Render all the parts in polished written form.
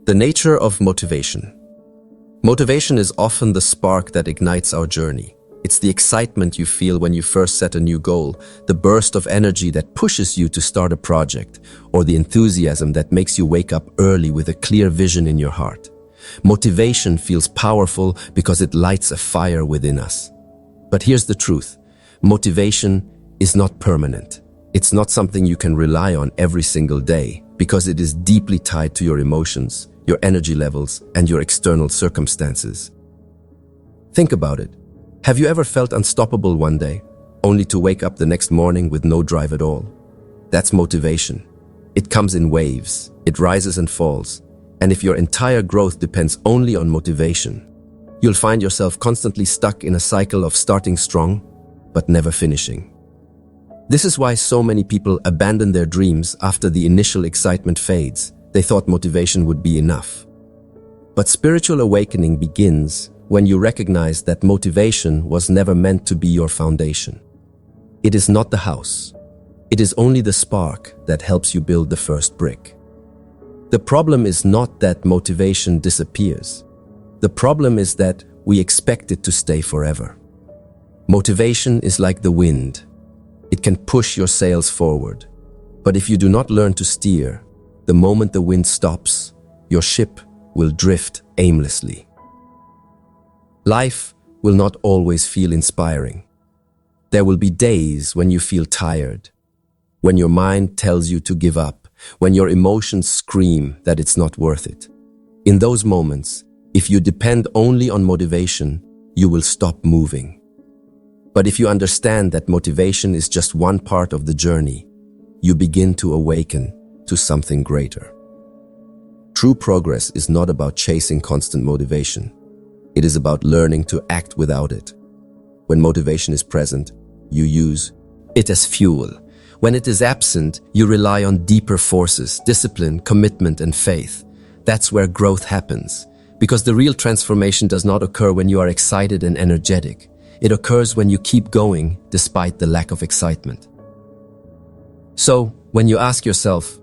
The nature of motivation. Motivation is often the spark that ignites our journey. It's the excitement you feel when you first set a new goal, the burst of energy that pushes you to start a project, or the enthusiasm that makes you wake up early with a clear vision in your heart. Motivation feels powerful because it lights a fire within us. But here's the truth. Motivation is not permanent. It's not something you can rely on every single day because it is deeply tied to your emotions, your energy levels, and your external circumstances. Think about it. Have you ever felt unstoppable one day, only to wake up the next morning with no drive at all? That's motivation. It comes in waves, it rises and falls, and if your entire growth depends only on motivation, you'll find yourself constantly stuck in a cycle of starting strong, but never finishing. This is why so many people abandon their dreams after the initial excitement fades. They thought motivation would be enough. But spiritual awakening begins when you recognize that motivation was never meant to be your foundation. It is not the house. It is only the spark that helps you build the first brick. The problem is not that motivation disappears. The problem is that we expect it to stay forever. Motivation is like the wind. It can push your sails forward. But if you do not learn to steer, the moment the wind stops, your ship will drift aimlessly. Life will not always feel inspiring. There will be days when you feel tired, when your mind tells you to give up, when your emotions scream that it's not worth it. In those moments, if you depend only on motivation, you will stop moving. But if you understand that motivation is just one part of the journey, you begin to awaken to something greater. True progress is not about chasing constant motivation. It is about learning to act without it. When motivation is present, you use it as fuel. When it is absent, you rely on deeper forces, discipline, commitment, and faith. That's where growth happens. Because the real transformation does not occur when you are excited and energetic. It occurs when you keep going despite the lack of excitement. So, when you ask yourself,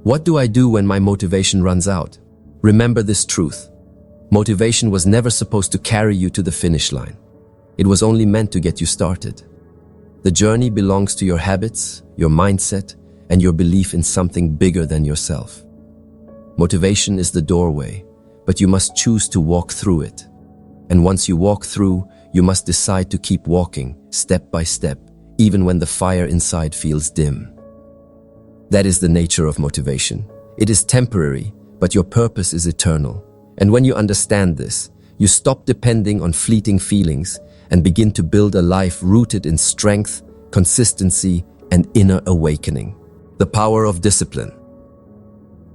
what do I do when my motivation runs out? Remember this truth. Motivation was never supposed to carry you to the finish line. It was only meant to get you started. The journey belongs to your habits, your mindset, and your belief in something bigger than yourself. Motivation is the doorway, but you must choose to walk through it. And once you walk through, you must decide to keep walking, step by step, even when the fire inside feels dim. That is the nature of motivation. It is temporary, but your purpose is eternal. And when you understand this, you stop depending on fleeting feelings and begin to build a life rooted in strength, consistency, and inner awakening. The power of discipline.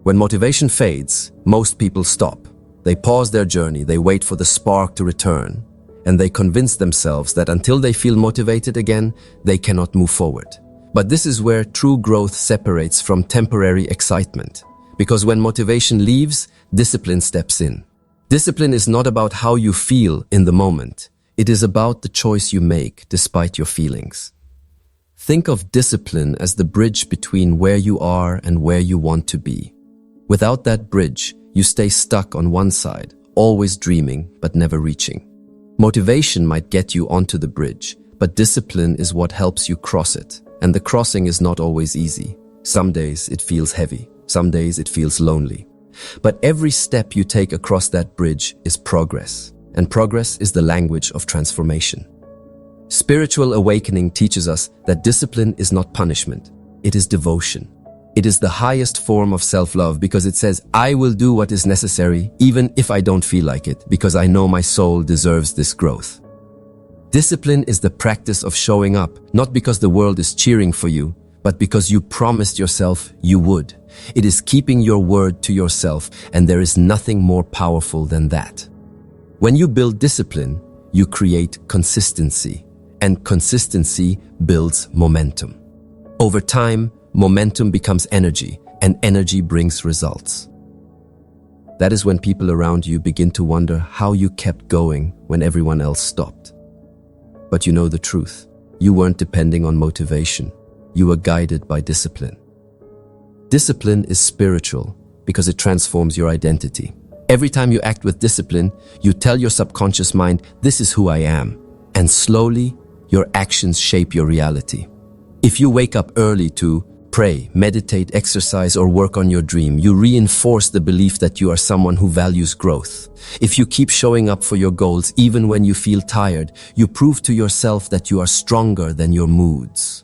When motivation fades, most people stop. They pause their journey, they wait for the spark to return, and they convince themselves that until they feel motivated again, they cannot move forward. But this is where true growth separates from temporary excitement. Because when motivation leaves, discipline steps in. Discipline is not about how you feel in the moment. It is about the choice you make despite your feelings. Think of discipline as the bridge between where you are and where you want to be. Without that bridge, you stay stuck on one side, always dreaming but never reaching. Motivation might get you onto the bridge, but discipline is what helps you cross it. And the crossing is not always easy. Some days it feels heavy. Some days it feels lonely. But every step you take across that bridge is progress. And progress is the language of transformation. Spiritual awakening teaches us that discipline is not punishment. It is devotion. It is the highest form of self-love because it says, I will do what is necessary even if I don't feel like it, because I know my soul deserves this growth. Discipline is the practice of showing up, not because the world is cheering for you, but because you promised yourself you would. It is keeping your word to yourself, and there is nothing more powerful than that. When you build discipline, you create consistency, and consistency builds momentum. Over time, momentum becomes energy, and energy brings results. That is when people around you begin to wonder how you kept going when everyone else stopped. But you know the truth. You weren't depending on motivation. You were guided by discipline. Discipline is spiritual, because it transforms your identity. Every time you act with discipline, you tell your subconscious mind, "This is who I am." And slowly, your actions shape your reality. If you wake up early to pray, meditate, exercise, or work on your dream, you reinforce the belief that you are someone who values growth. If you keep showing up for your goals even when you feel tired, you prove to yourself that you are stronger than your moods.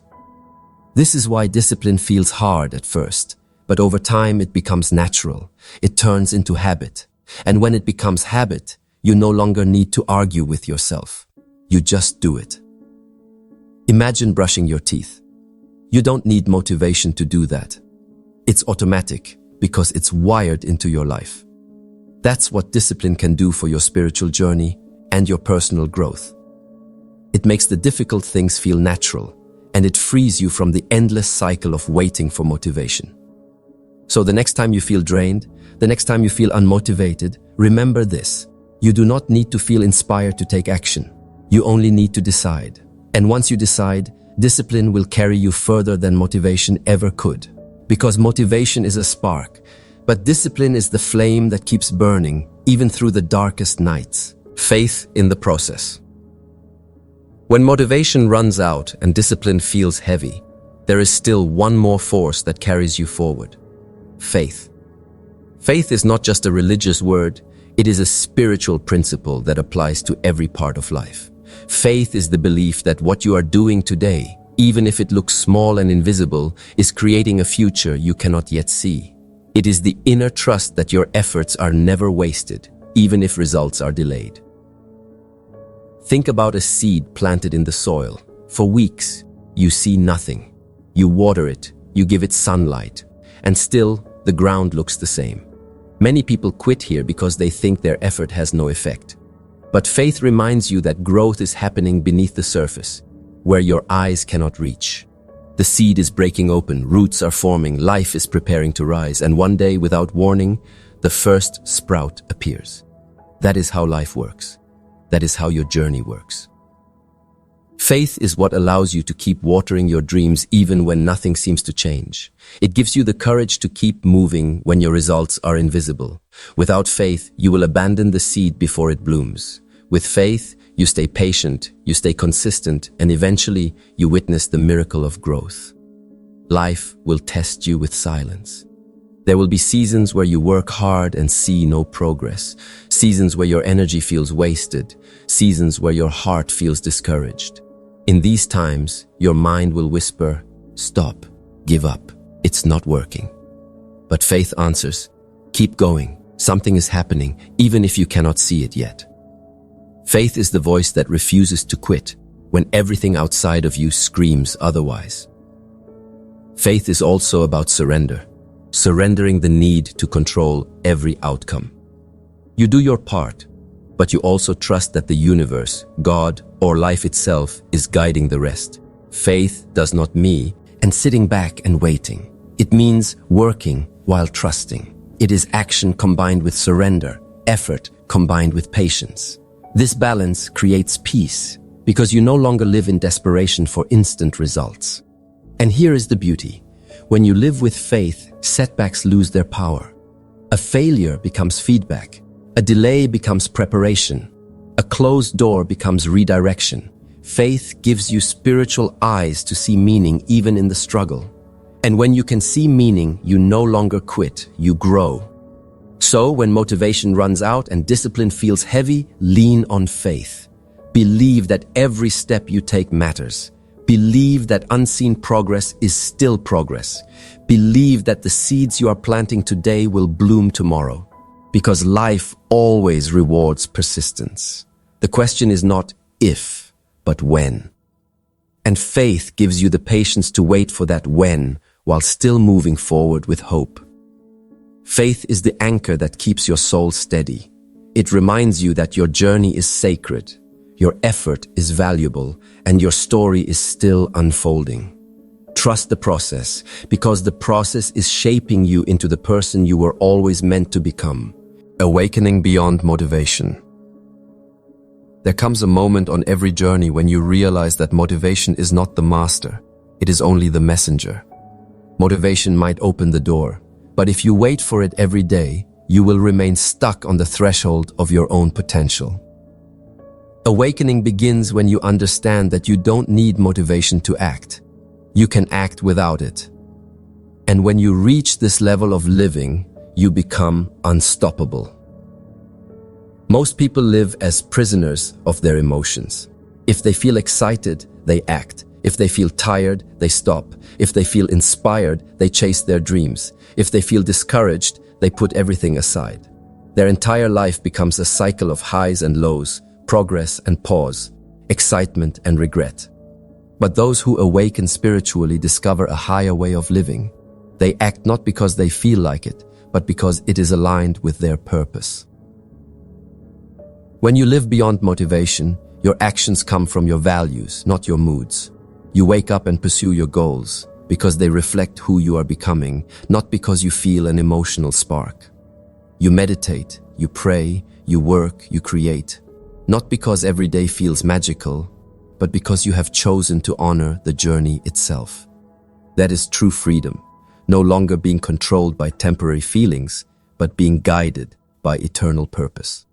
This is why discipline feels hard at first, but over time it becomes natural. It turns into habit. And when it becomes habit, you no longer need to argue with yourself. You just do it. Imagine brushing your teeth. You don't need motivation to do that. It's automatic because it's wired into your life. That's what discipline can do for your spiritual journey and your personal growth. It makes the difficult things feel natural, and it frees you from the endless cycle of waiting for motivation. So the next time you feel drained, the next time you feel unmotivated, remember this: you do not need to feel inspired to take action. You only need to decide. And once you decide, discipline will carry you further than motivation ever could. Because motivation is a spark, but discipline is the flame that keeps burning, even through the darkest nights. Faith in the process. When motivation runs out and discipline feels heavy, there is still one more force that carries you forward: faith. Faith is not just a religious word, it is a spiritual principle that applies to every part of life. Faith is the belief that what you are doing today, even if it looks small and invisible, is creating a future you cannot yet see. It is the inner trust that your efforts are never wasted, even if results are delayed. Think about a seed planted in the soil. For weeks, you see nothing. You water it, you give it sunlight, and still, the ground looks the same. Many people quit here because they think their effort has no effect. But faith reminds you that growth is happening beneath the surface, where your eyes cannot reach. The seed is breaking open, roots are forming, life is preparing to rise, and one day, without warning, the first sprout appears. That is how life works. That is how your journey works. Faith is what allows you to keep watering your dreams even when nothing seems to change. It gives you the courage to keep moving when your results are invisible. Without faith, you will abandon the seed before it blooms. With faith, you stay patient, you stay consistent, and eventually you witness the miracle of growth. Life will test you with silence. There will be seasons where you work hard and see no progress, seasons where your energy feels wasted, seasons where your heart feels discouraged. In these times, your mind will whisper, "Stop, give up, it's not working." But faith answers, "Keep going, something is happening, even if you cannot see it yet." Faith is the voice that refuses to quit when everything outside of you screams otherwise. Faith is also about surrender, surrendering the need to control every outcome. You do your part, but you also trust that the universe, God, or life itself is guiding the rest. Faith does not mean sitting back and waiting. It means working while trusting. It is action combined with surrender, effort combined with patience. This balance creates peace because you no longer live in desperation for instant results. And here is the beauty. When you live with faith, setbacks lose their power. A failure becomes feedback. A delay becomes preparation. A closed door becomes redirection. Faith gives you spiritual eyes to see meaning even in the struggle. And when you can see meaning, you no longer quit, you grow. So when motivation runs out and discipline feels heavy, lean on faith. Believe that every step you take matters. Believe that unseen progress is still progress. Believe that the seeds you are planting today will bloom tomorrow. Because life always rewards persistence. The question is not if, but when. And faith gives you the patience to wait for that when, while still moving forward with hope. Faith is the anchor that keeps your soul steady. It reminds you that your journey is sacred, your effort is valuable, and your story is still unfolding. Trust the process, because the process is shaping you into the person you were always meant to become. Awakening beyond motivation. There comes a moment on every journey when you realize that motivation is not the master, it is only the messenger. Motivation might open the door, But if you wait for it every day, you will remain stuck on the threshold of your own potential. Awakening begins when you understand that you don't need motivation to act. You can act without it. And when you reach this level of living, you become unstoppable. Most people live as prisoners of their emotions. If they feel excited, they act. If they feel tired, they stop. If they feel inspired, they chase their dreams. If they feel discouraged, they put everything aside. Their entire life becomes a cycle of highs and lows, progress and pause, excitement and regret. But those who awaken spiritually discover a higher way of living. They act not because they feel like it, but because it is aligned with their purpose. When you live beyond motivation, your actions come from your values, not your moods. You wake up and pursue your goals because they reflect who you are becoming, not because you feel an emotional spark. You meditate, you pray, you work, you create, not because every day feels magical, but because you have chosen to honor the journey itself. That is true freedom, no longer being controlled by temporary feelings, but being guided by eternal purpose.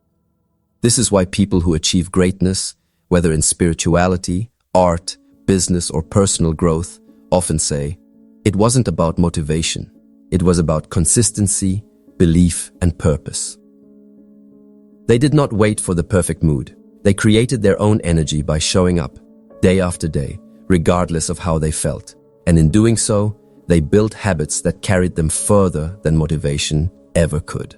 This is why people who achieve greatness, whether in spirituality, art, business, or personal growth, often say, it wasn't about motivation. It was about consistency, belief, and purpose. They did not wait for the perfect mood. They created their own energy by showing up, day after day, regardless of how they felt. And in doing so, they built habits that carried them further than motivation ever could.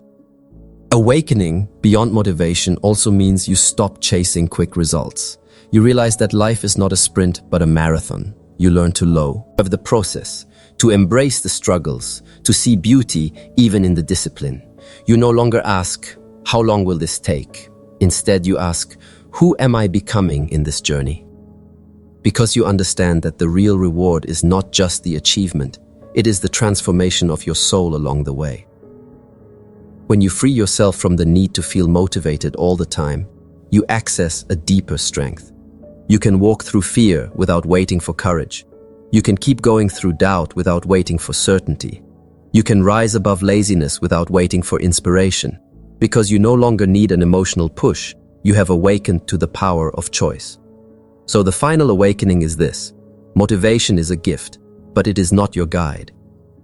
Awakening beyond motivation also means you stop chasing quick results. You realize that life is not a sprint, but a marathon. You learn to love the process, to embrace the struggles, to see beauty even in the discipline. You no longer ask, how long will this take? Instead, you ask, who am I becoming in this journey? Because you understand that the real reward is not just the achievement, it is the transformation of your soul along the way. When you free yourself from the need to feel motivated all the time, you access a deeper strength. You can walk through fear without waiting for courage. You can keep going through doubt without waiting for certainty. You can rise above laziness without waiting for inspiration. Because you no longer need an emotional push, you have awakened to the power of choice. So the final awakening is this: motivation is a gift, but it is not your guide.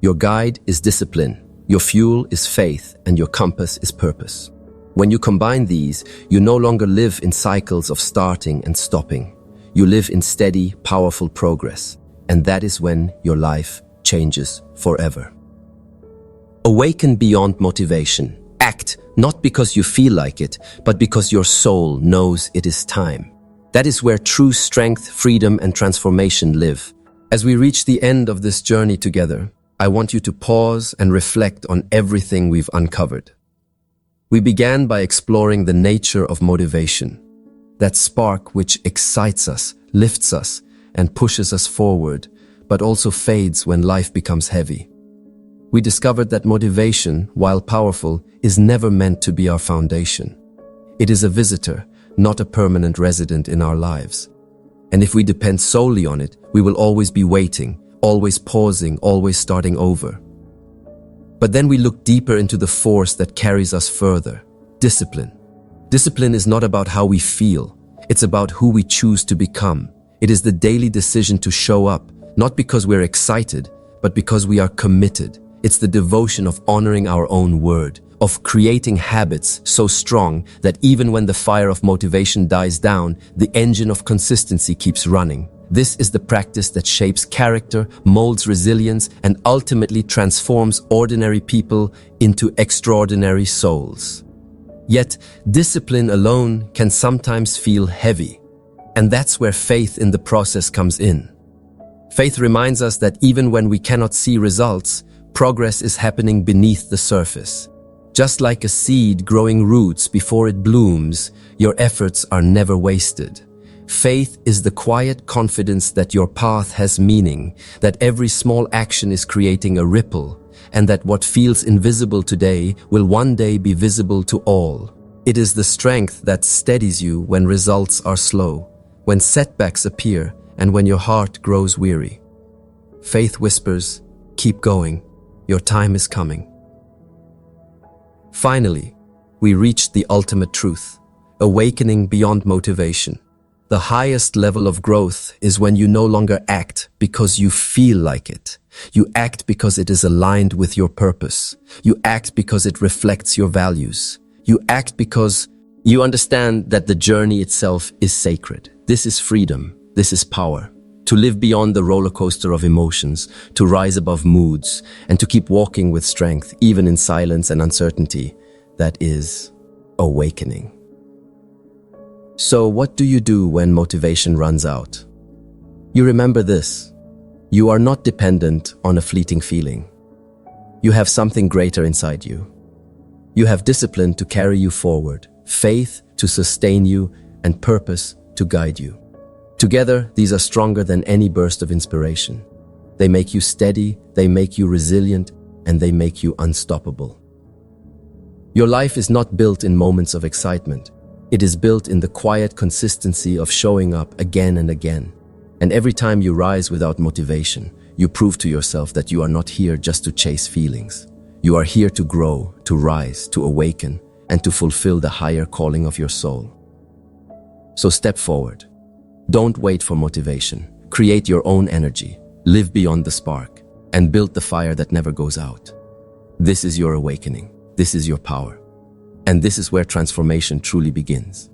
Your guide is discipline, your fuel is faith, and your compass is purpose. When you combine these, you no longer live in cycles of starting and stopping. You live in steady, powerful progress, and that is when your life changes forever. Awaken beyond motivation. Act not because you feel like it, but because your soul knows it is time. That is where true strength, freedom, and transformation live. As we reach the end of this journey together, I want you to pause and reflect on everything we've uncovered. We began by exploring the nature of motivation, that spark which excites us, lifts us, and pushes us forward, but also fades when life becomes heavy. We discovered that motivation, while powerful, is never meant to be our foundation. It is a visitor, not a permanent resident in our lives. And if we depend solely on it, we will always be waiting, always pausing, always starting over. But then we look deeper into the force that carries us further: discipline. Discipline is not about how we feel, it's about who we choose to become. It is the daily decision to show up, not because we're excited, but because we are committed. It's the devotion of honoring our own word, of creating habits so strong that even when the fire of motivation dies down, the engine of consistency keeps running. This is the practice that shapes character, molds resilience, and ultimately transforms ordinary people into extraordinary souls. Yet, discipline alone can sometimes feel heavy. And that's where faith in the process comes in. Faith reminds us that even when we cannot see results, progress is happening beneath the surface. Just like a seed growing roots before it blooms, your efforts are never wasted. Faith is the quiet confidence that your path has meaning, that every small action is creating a ripple, and that what feels invisible today will one day be visible to all. It is the strength that steadies you when results are slow, when setbacks appear, and when your heart grows weary. Faith whispers, keep going, Your time is coming. Finally, we reached the ultimate truth, awakening beyond motivation. The highest level of growth is when you no longer act because you feel like it. You act because it is aligned with your purpose. You act because it reflects your values. You act because you understand that the journey itself is sacred. This is freedom. This is power. To live beyond the roller coaster of emotions, to rise above moods, and to keep walking with strength, even in silence and uncertainty. That is awakening. So what do you do when motivation runs out? You remember this. You are not dependent on a fleeting feeling. You have something greater inside you. You have discipline to carry you forward, faith to sustain you, and purpose to guide you. Together, these are stronger than any burst of inspiration. They make you steady, they make you resilient, and they make you unstoppable. Your life is not built in moments of excitement. It is built in the quiet consistency of showing up again and again. And every time you rise without motivation, you prove to yourself that you are not here just to chase feelings. You are here to grow, to rise, to awaken, and to fulfill the higher calling of your soul. So step forward. Don't wait for motivation. Create your own energy, live beyond the spark, and build the fire that never goes out. This is your awakening. This is your power. And this is where transformation truly begins.